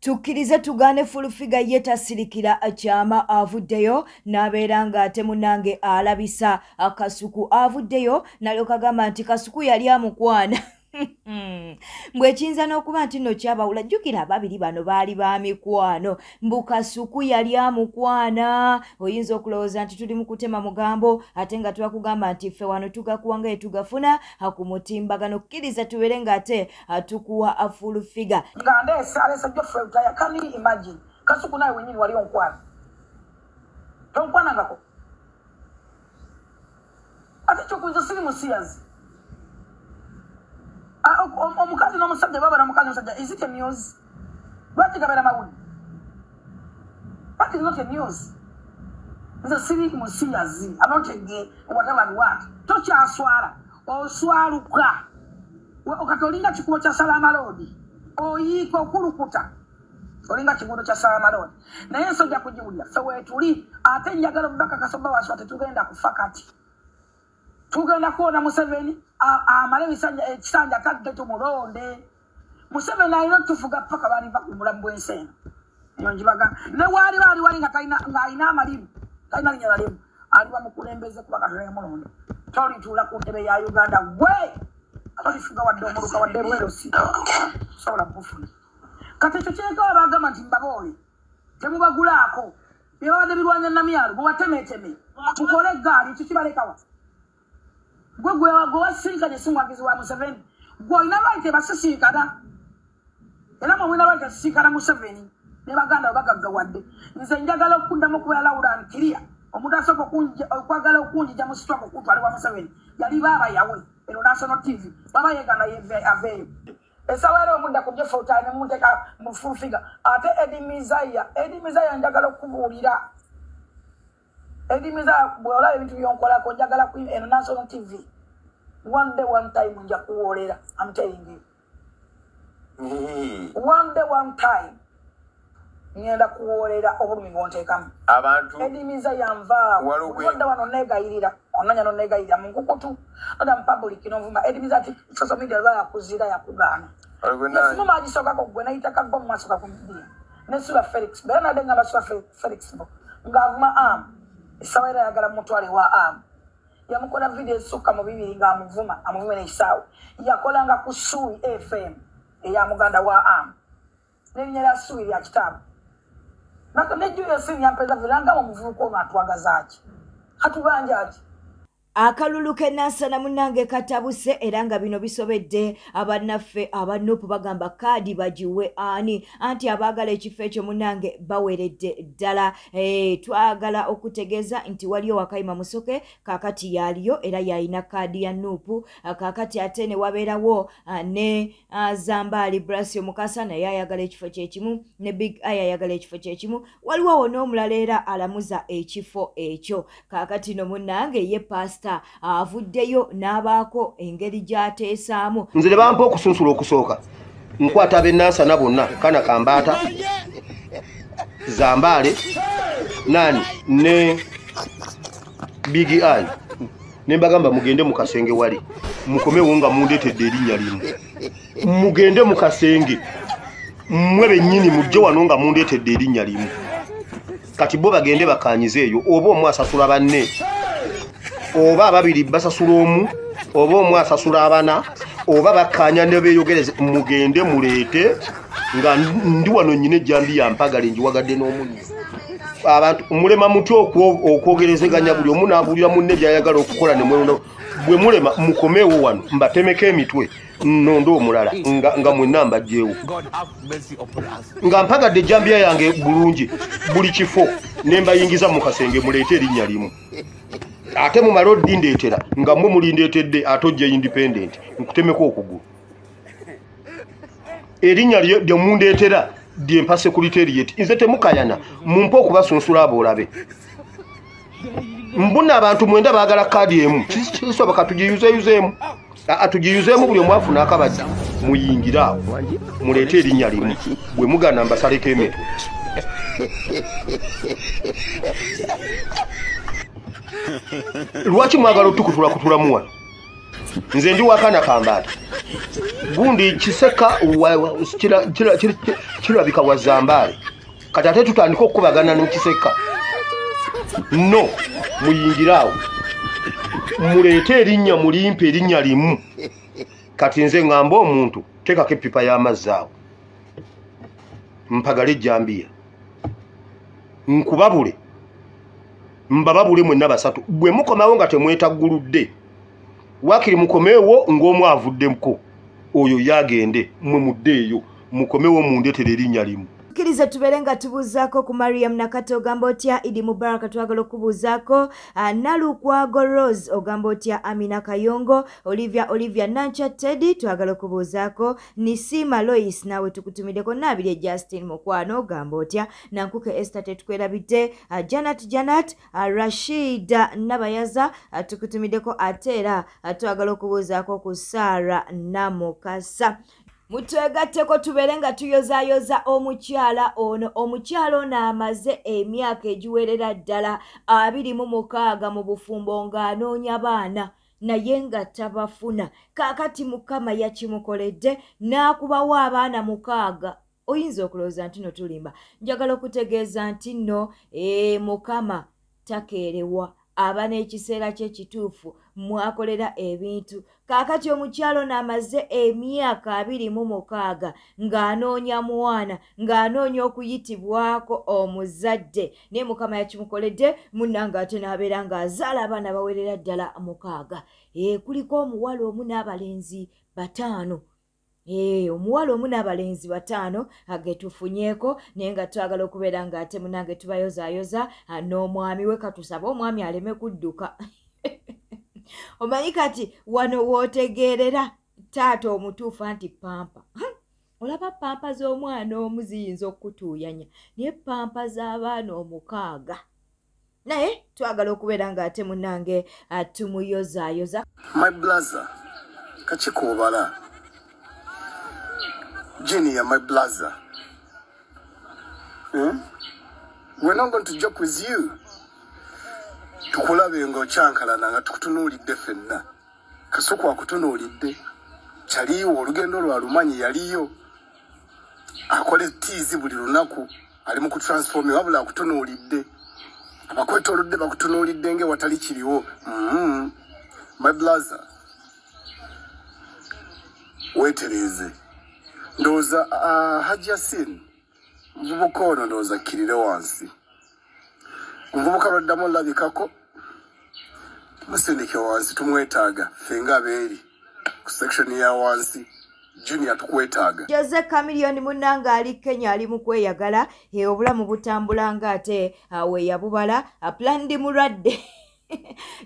Tukkirize tugaane Full-Figure ye tasirikira akyama avuddeyo n'abeera ng'ate munnange alabisa Kasuku avuddeyo nalyo kagamba nti Kasuku yali amukwana mbwe kiyinza n'okuba nti nno kyabawula jjukira ababiri bano baali ba mikwano mbu Kasuku yali amukwana oyinza okulowooza nti tuli mu kutema mugambo ate nga twakugamba nti ffe wano tugakuwangaye tugafuna ku mutimbagano kkiriza tubeere ng'ate tukuwa Full-Figure nga ndeesa aleesa Geoffrey Rutaya can you imagine Kasuku nawe wenyini wali onkwana tonkwanangako ate kyokuyinza siri musiyazi omukazi n'omusajja baba n'omukazi n'omusajja is it a news lwaki gabeera mawuli that is not a news nze siri musiyazi I'm not a gay whatever you want tokyaswala oswaluka okati olinga kikubo kya Salama Road oyiika okulukuta olinga kigudo kya Salama Road naye nsojja kugiwulira ffe weetuli ate njagala Bubaka Kasomba waswa tetugenda kufa kati tugenda kuona Museveni amale ekisanja kadde tumulonde Museveni alina tufuga paka bali bakumulamu bw'ensi njibaga ne wali nga alina amalimu talina linnya lalimu ali bamukulembeze kuba Katonda yamulonda tolituula ku ntebe ya Uganda gwe tolifuga wadde omuluka wadde bwerosi sobola kufuna kati ekyo kyeka bagamba nti mbaboole temubagulaako bye babadde birwanya Namyalo mubatemeteme mukole eggaali ekyo kibalekawa gwe wasisinkanye si mwagizi wa Museveni gwe olina lwaite basisinkana era mwe mwina lwaite asisinkana Museveni ne baganda bagaggawadde nze njagala okuddamu okubeera lawuda nkiriya omuntu asooka okwagala okunjija mu sitwako okutwalibwa Museveni yali baaba yawe eno National TV baba yegana aveeyo esawa era omudda ku Geoffrey Rutaya ne munteeka mu Full-Figure ate Eddie Mizaya njagala okubuulira Eddie Mizaya bw'olaba ebintu byonkolako njagala ku eno National TV one day one time nja kuwoolera I'm telling you one day one time ngenda kuwoolera obulumi bw'onteekamu abantu Eddie Mizaya nvaawo wadda wano neegayirira ononya noneegayirira mu nkukutu oda mu public n'ovuma Eddie Mizaya ati social media lwa yakuzira yakugaana nesimu maagisookako gwe nayitaka gwe mu maaso gakumidiya ne Sula Felix bera nadde ngamba Sula Felix bo ng'avuma esawa era yagala mutwale wa yamukola video esukka mu 2 ng'amuvuma amuvume n'ekisaawe yakolanga ku Suui FM eya muganda wa n'erinnya lya Suui lya kitaabu nako ne Julius yampeza vilanga mu muvubuka ono atwagazaaki atubanja ati akalulu k'ennansana munnange katabuse era nga bino bisobedde abannaffe abanupu bagamba kaadi bagiwe ani anti abaagala ekifo ekyo munnange baweredde ddala twagala okutegeeza nti waliyo Wakayima Musoke kaakati yaliyo era yalina kaadi ya nuupu kaakati ate ne wabeerawo ne Zambali Brasio Mukasa naye ayagala ekifo kyekimu ne Big Eye ayagala ekifo kyekimu waliwo n'omulala era alamuza ekifo ekyo kaakati no munnange ye pasta avuddeyo n'abaako engeri gy'ateesaamu nze ne bampa okusunsula okusooka nkwata ab'ennansana bonna Kana Kambaata Zambale nani ne Big Eye ne mbagamba mugende mu kasenge wali mukomewo nga mundeetedde erinnya limu mugende mu kasenge mmwe bennyini mujje wano nga mundeetedde erinnya limu kati bo bagende bakanyize eyo oba omu asasula banne oba ababiri basasula omu oba omu asasula abana oba bakkaanya ne beeyogereze mugende muleete nga ndi wano nnyina ejjambi yampagala njiwagadde n'omunnya abantu mulema mutya okwogerezeganya buli omu n'abuulira munne byayagala okukola ne mwewuna bwe mulema mukomeewo wano mbatemeko emitwe nondo omulala nga mwenna mbajjeewo nga mpagadde ejjambiya yange bulungi buli kifo ne mbayingiza mu kasenge muleete erinnya limu ate mu malodi ndeetera nga mmwe mulindeetedde atojja independent nkutemeko okugulu erinnya lye mundeetera lyempa secretariat nze temukayana mumpe okubasunsula aboolabe mbuna abantu mwenda baagala kaadi emu kisoboka tugiyuzeyuzeemu atugiyuzeemu buli omu afuna akabadde muyingira awo muleete erinnya limu bwe mugana mbasaleko emitwe lwaki mwagala otukutula kutulamu wano nze ndi wakana kambata gundi kiseka kirabika wazambale kati ate tutandika okukubagana n'ekiseka no muyingirawo muleete erinnya mulimpe erinnya limu kati nze ngamba omuntu teekako epipa y'amazzi awo mpagala ejjambiya nkubabule mbababule mwenna basatu bwe mukomawo nga temwetagguludde wakiri mukomeewo ng'omu avuddemuko oyo yagende mwe muddeeyo mukomewo mundeetera erinnya limu. Kiriza tubeere nga tubuuzaako ku Mariam Nakato ogamba otya Idi Mubarak twagala okubuuzaako Nalukwago Rose ogamba otya Amina Kayongo Olivia Nancha Teddy twagala okubuuzaako Nisima Lois nawe tukutumiddeko Nabire Justin Mukwano ogamba otya Nankuke Esther tetukwerabidde Janet Rashida Nabayaza tukutumiddeko ate era twagala okubuuzaako ku Sara Namukasa. Mutwegatteko tubeere nga tuyozaayoza omukyala ono amaze emyaka egiwerera ddala 26 mu bufumbo ng'anoonya baana naye nga tabafuna. Kaakati Mukama yakimukoledde n'akubawo abaana 6. Oyinza okulowooza nti no tulimba. Njagala okutegeeza nti nno Mukama takeerewa aba n'ekiseera kye kituufu mwakolera ebintu. Kaakati omukyalo n'amaze emyaka 26 ng'anoonya mwana ng'anoonya okuyitibwako omuzadde naye Mukama yakimukoledde munnanga ate n'abeera ng'azaala abaana bawerera ddala 6. Kuliko omuwala omu n'abalenzi 5. Omuwala omu n'abalenzi 5 agetufunyeeko naye nga twagala okubeera ng'ate munange tubayozaayoza n'omwami we katusaba omwami aleme kudduka. Omanyi kati wano wootegeerera taata omutuufu anti pampa. Olaba pampa z'omwana omu ziyinza okutuuyanya naye pampa z'abaana 6. Naye twagala okubeera ng'ate munange tumuyozaayoza. My blazer kachikobala Junior, my blazer. We're not going to joke with you. Tukulabe ngo chankalana nga tukutunuulidde ffenna. Kasuku akutunuulidde. Kyaliwo olugendo lwa lumanyi yaliyo. Akole tiizi buli lunaku. Ali mu kutransform wabula akutunuulidde. Abakwetoolodde bakutunuulidde nge watali kiriwo. My blazer. Weetereze. Ndoza Haji Yasin mvubuka ono ndoza kirire wansi mvubuka lwaddamu labikako musindike wansi tumwetaaga fenga abeeri ku section ya wansi Junior tukwetaaga. Jose Chameleone munnanga ali Kenya ali mu kweyagala obulamu butambula ng'ate we yabubala plandi mulwadde.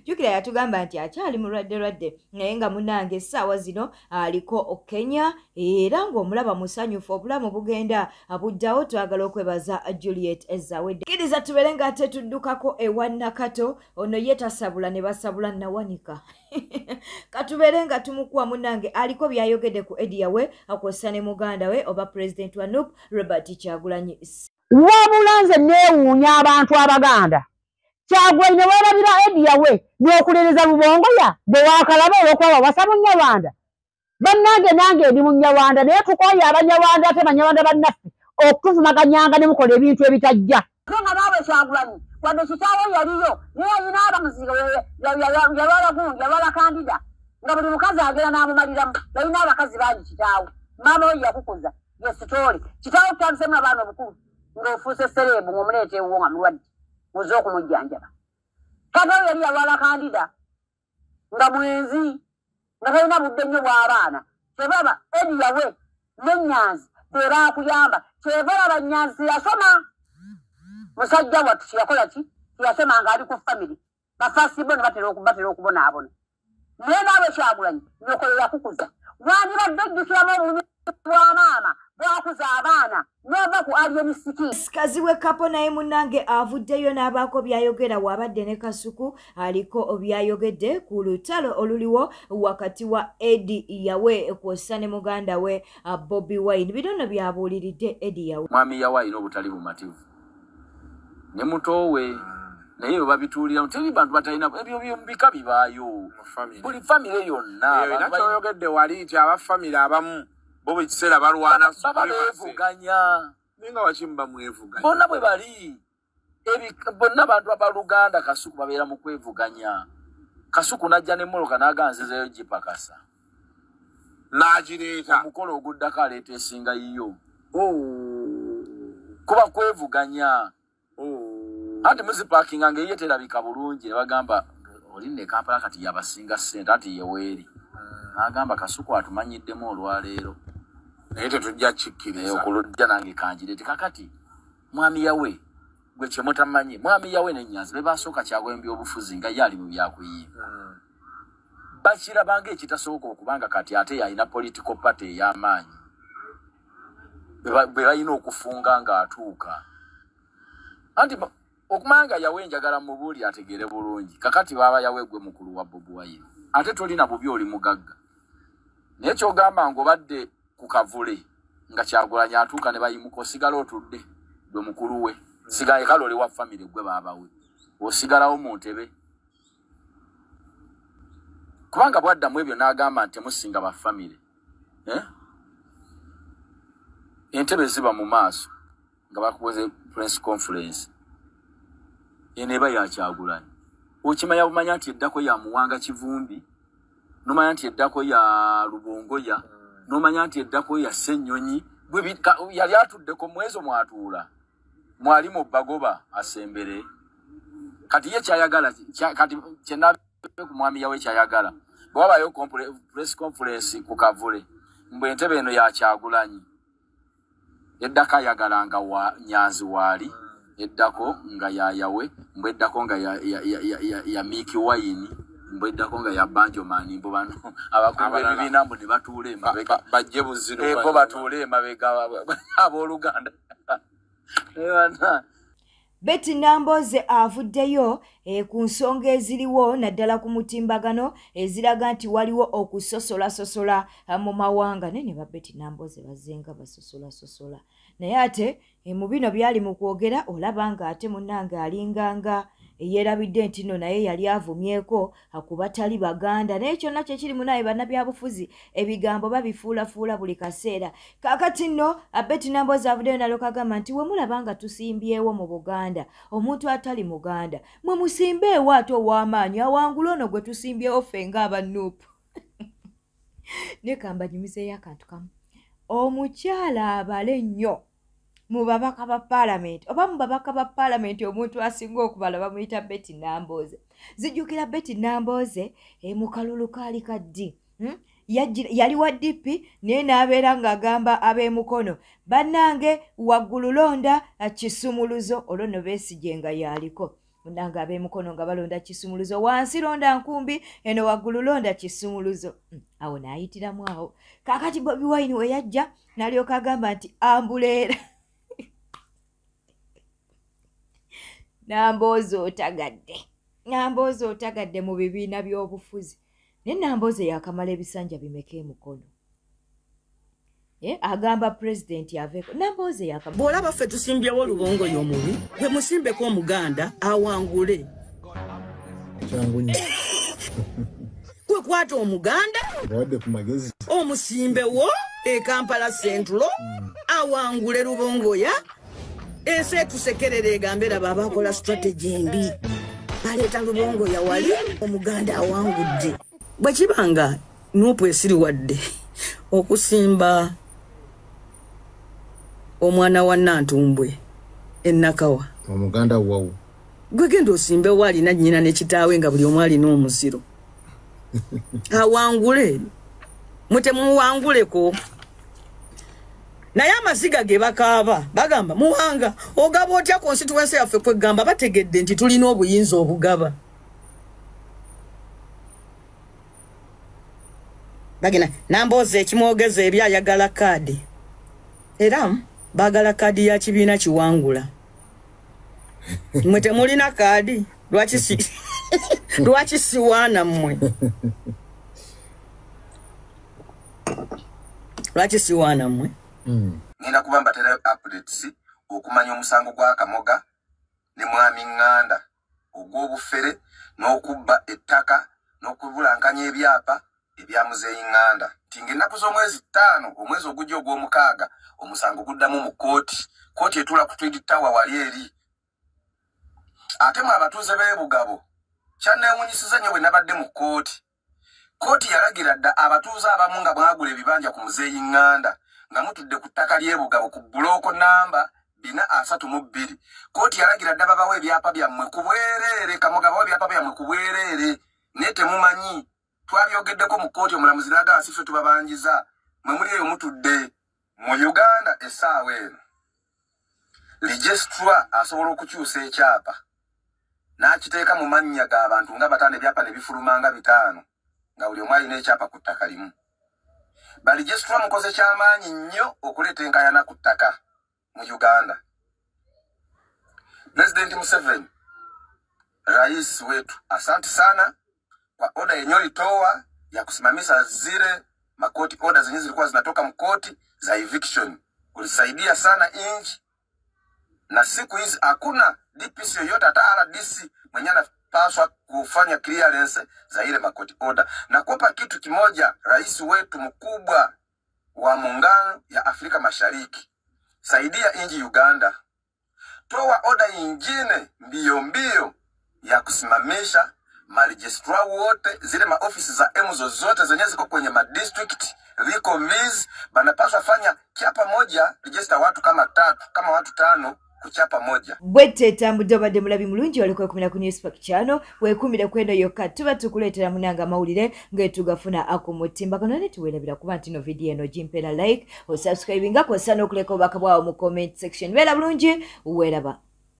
Jukira yatugamba nti akyali mulwadde naye nga munnange essaawa zino aliko Kenya era ng'omulaba musanyufu obulamu bugenda buddawo. Twagala okwebaza Juliet Ezawedde. Kiriza tubeere nga ate tuddukako ewa Nakato ono ye tasabula ne basabula Nawanika. Katubeere nga tumukuwa munnange aliko byayogedde ku Eddie we akwesa ne muganda we oba President wa NUP Robert Kyagulanyi. Wabulanze neewuunya abantu Abaganda. Kyagulanyi weerabira Eddie we n'okulereza Bubongo ya bwe waakalaba olw'okuba wasa Munyawanda. Bannange nange ndi Munyawanda naye tukoye Abanyawanda ate Banyawanda bannaffe okutuvumaganyanga ne mukola ebintu ebitajja. Nga naawe Kyagulanyi wadde kitaawo yaliyo naye alina abamuziga yalwala kandida nga buli mukazi agenda n'amumaliramu. Yalina abakazi bangi kitaawo. Maama we yakukuza ye sitoole. Kitaawo tutandisemu abaana obukulu ng'ofuuse sereebu ng'omuleeta ewuwo nga mulwadde muze okumujjanjaba. Kataawo yali yalwala kandida nga mwenzi nga talina budde nnyo bw'abaana. Kyebaba Eddie we n'Ennyanzi be baakuyamba. Kyebaba Nnyanzi yasoma. Musajja wattu kyeyakola ki? Yasoma nga ali ku family. Bafasibo ne batera okubonaabona. Naye naawe Kyagulanyi nyoko yakukuza. Wandibadde ojjukiramu obulumi bwa maama bwakuza abaana n'ova ku Alien City. Kazi we Kapo naye munnange avuddeyo n'abaako byayogera wabadde ne Kasuku aliko byayogedde ku lutalo oluliwo wakati wa Eddie yawe kw'ossa ne muganda we Bobi Wine. Bino byabuuliridde Eddie yawe. Mwami yawe alina obutali bumativu ne muto we naye babituulira teri bantu batalina ebyo byombika bibaayo buli famire yonna nakyoyogedde wali nti abafamire abamu bo buli kiseera balwana beevuganya ninga wakimba mwevuganya bonna bwe bali bonna bantu abaluganda Kasuku babeera mu kwevuganya Kasuku najja ne Moroka n'aganzezeyo gipakasa n'agireeta omukolo oguddako aleeta esinga yiyo kuba kwevuganya ati muzipakinga ngeye terabika bulungi ne bagamba olinne Kampala kati yabasinga ssente ati yeweeri n'agamba Kasuku atumanyiddemu olwaleero naye tetujja kikkiriza okulujja nange kanjireeti kakati mwami yawe gwe kyemutamanyi mwami yawe n'Ennyanzi be basooka Kyagulanyi by'obufuzi nga ye ali mu byakuyimba bakirabanga ekitasoboka okubanga kati ate yalina political party ey'amaanyi bwe balina okufunga ng'atuuka anti okumanga yawe njagala mubuuli ategere bulungi kakati baba yawe gwe mukulu wa Bobi Wine ate tolina bubi oli mugagga naye kyogamba ng'obadde ku kavule nga Kyagulanyi atuuka ne bayimuka osigala otudde gwe mukulu we sigaye kalole wa family gwe baabawe osigalawo mu ntebe kubanga bwaddamu ebyo n'agamba nti musinga ba family entebe ziba mu maaso nga bakukoze press conference eneba ya Kyagulanyi okimanya bumanya nti eddako ya Muwanga Kivumbi nomanya nti eddako ya Lubongoya nomanya nti eddako ya Ssennyonyi yali atuddeko mwezo mwatuula mwali mu Bagoba asembere kati ye kyayagala kati kyenabe ku mwami yawe kyayagala bwabayo press conference ku kavule mbwe entebe eno ya Kyagulanyi eddaka yagalanga wa Nyanzi waali eddako nga yawe mbwe eddako nga ya Miki Wine mbwe eddako nga ya Banjomani mbo bano abakumbe bibiina mbu ne batuule emabega bajje buziro bo batuule emabega abooluganda Betty Namboze avuddeyo ku nsonga eziriwo naddala ku mutimbagano eziraga nti waliwo okusosola mu mawanga ne ba Betty Namboze bazenga basosola naye ate mu bino byali mu kwogera olaba nga ate munnange alinganga yeerabidde nti nno naye yali avumyeko akubatali baganda naye kyonna kye kiri munaye bannabyabufuzi ebigambo babifuulafuula buli kaseera kaakati nno Betty Namboze avuddeyo nalyoka agamba nti we mulaba nga tusimbyewo mu Buganda omuntu atali muganda mwe musimbeewo ate ow'amaanyi awangula ono gwe tusimbyewo ffe ng'abannuupu ne kambanyumizeeyo akantu kamu omukyala abale nnyo mu babaka ba parliament oba mu babaka ba parliament omuntu asinga okubala bamuyita Betty Namboze zijjukira Betty Namboze mu kalulu kaali kaddi yali wa DP naye n'abeera ng'agamba ab'emukono bannange waggulu londa kisumuluzo olwo no Besigye nga yaliko munnange ab'emukono nga balonda kisumuluzo wansi londa nkumbi eno waggulu londa kisumuluzo awo n'ayitiramu awo kaakati Bobi Wine we yajja n'alyoka agamba nti ambuleera Namboze otagadde mu bibiina by'obufuzi naye Namboze yakamala ebisanja bimeka emukono agamba pulezidenti aveeko Namboze yakamala bw'olaba ffe tusimbyewo Lubongoya omubi gwe musimbeko omuganda awangule gwe kwata omuganda omusimbewo Kampala Central awangule Lubongoya ensi etusekerera egambe laba abakola strategy embi baleeta Lubongoya wali omuganda awangudde bwe kibanga Nuupu esiriwadde okusimba omwana wa Nantumbwe Ennakawa omuganda wawu gwe genda osimbe waalina nnyina ne kitaawe nga buli omu alina omuziro awangule mutemuwanguleko naye amaziga ge bakaaba bagamba Muwanga ogaba otya constituency yaffe kwegamba bategedde nti tulina obuyinza obugaba bagina Namboze ekimwogeza ebyayagala kaadi era baagala kaadi ya kibiina kiwangula mwe temulina kaadi lwaki siwaana mmwe lwaki siwaana mmwe ngenda kuba mbatera updates okumanya omusango gwa Kamoga ne mwami Nganda ogw'obufere n'okubba ettaka n'okubulankanya ebyapa ebya Muzeeyi Nganda. Nti ng'ennaku z'omwezi 5 omwezi ogujja ogw'omukaaga omusango guddamu mu kooti etula ku Twin Tower wali eri. Ate mu abatuuze b'e Bugabo kyanneewunyisiza nnyo bwe nabadde mu kooti yalagira dda abatuuze abamu nga mwagula ebibanja ku Muzeeyi Nganda nga mutudde ku ttaka ly'e Bugabo ku bulooko namba 432. Kooti yalagira dda babawo ebyapa byammwe ku bwereere, Kamoga ebyapa byammwe ku bwereere, naye temumanyi. Twabyogeddeko mu kooti, omulamuzi n'agamba si ffe tubabanjiza, mwe muli eyo mutudde. Mu Uganda essaawa eno Legistra asobola okukyusa ekyapa n'akiteeka mu mannya g'abantu nga 5 ebyapa ne bifuluma nga 5 nga buli omu alina ekyapa ku ttaka limu. Legistra mukoze ky'amaanyi nnyo okuleeta enkayana ku ttaka mu Uganda. President Museveni, rais wetu, asante sana kwa oda yenye ulitoa ya kusimamisha zile makoti oda zenye zilikuwa zinatoka mkoti za eviction. Ulisaidia sana inchi, na siku hizi hakuna DPC yoyote hata RDC mwenye anapaswa kufanya clearance za ile makoti oda. Na kupa kitu kimoja, rais wetu mkubwa wa muungano ya Afrika Mashariki, saidia inji Uganda, toa oda ingine mbio ya kusimamisha maregistra wote, zile maofisi za emuzo zote zenye ziko kwenye madistrict liko viz, banapaswa fanya kiapa moja register watu kama 3 kama watu 5 kuchapa moja. Bwete tambudde obadde mulabi mulungi waliko kumira ku Newspark channel wekumira kwenda yokka tuba tukuleetera munanga mawulire ng'etugafuna akumutimba ne tuweerabira kuba nti no video eno gimpera like o subscribing nga kw'ossa n'okuleka obubaka bwawo mu comment section. Beera bulungi, weeraba.